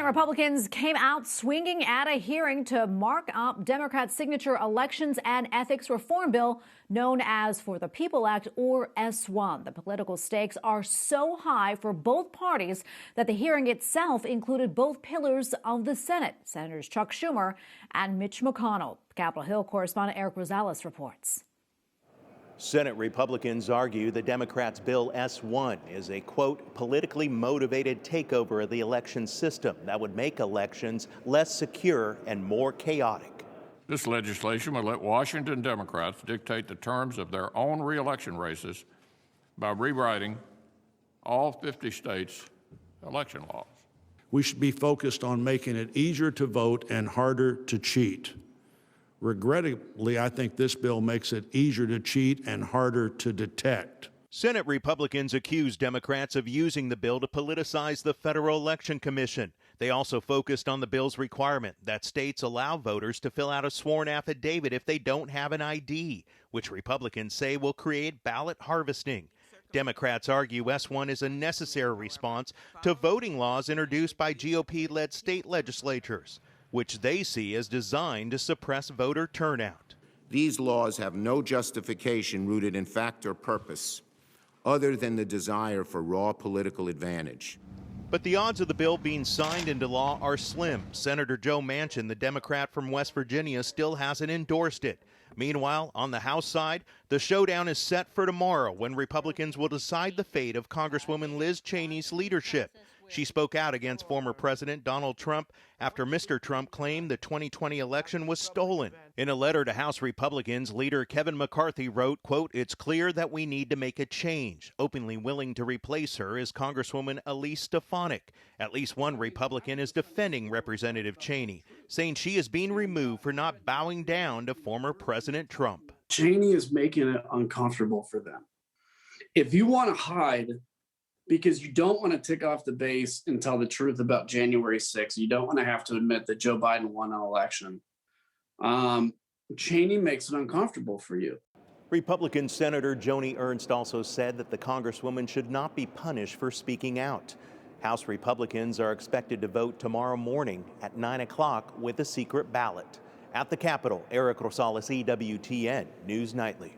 Republicans came out swinging at a hearing to mark up Democrats' signature elections and ethics reform bill known as For the People Act, or S1. The political stakes are so high for both parties that the hearing itself included both pillars of the Senate, Senators Chuck Schumer and Mitch McConnell. Capitol Hill correspondent Erik Rosales reports. Senate Republicans argue the Democrats' Bill S1 is a, quote, politically motivated takeover of the election system that would make elections less secure and more chaotic. This legislation would let Washington Democrats dictate the terms of their own re-election races by rewriting all 50 states' election laws. We should be focused on making it easier to vote and harder to cheat. Regrettably, I think this bill makes it easier to cheat and harder to detect. Senate Republicans accuse Democrats of using the bill to politicize the Federal Election Commission. They also focused on the bill's requirement that states allow voters to fill out a sworn affidavit if they don't have an ID, which Republicans say will create ballot harvesting. Democrats argue S1 is a necessary response to voting laws introduced by GOP-led state legislatures, which they see as designed to suppress voter turnout. These laws have no justification rooted in fact or purpose other than the desire for raw political advantage. But the odds of the bill being signed into law are slim. Senator Joe Manchin, the Democrat from West Virginia, still hasn't endorsed it. Meanwhile, on the House side, the showdown is set for tomorrow when Republicans will decide the fate of Congresswoman Liz Cheney's leadership. She spoke out against former President Donald Trump after Mr. Trump claimed the 2020 election was stolen. In a letter to House Republicans, leader Kevin McCarthy wrote, quote, "It's clear that we need to make a change." Openly willing to replace her is Congresswoman Elise Stefanik. At least one Republican is defending Representative Cheney, saying she is being removed for not bowing down to former President Trump. Cheney is making it uncomfortable for them. If you want to hide because you don't want to tick off the base and tell the truth about January 6th, you don't want to have to admit that Joe Biden won an election, Cheney makes it uncomfortable for you. Republican Senator Joni Ernst also said that the Congresswoman should not be punished for speaking out. House Republicans are expected to vote tomorrow morning at 9 o'clock with a secret ballot. At the Capitol, Erik Rosales, EWTN News Nightly.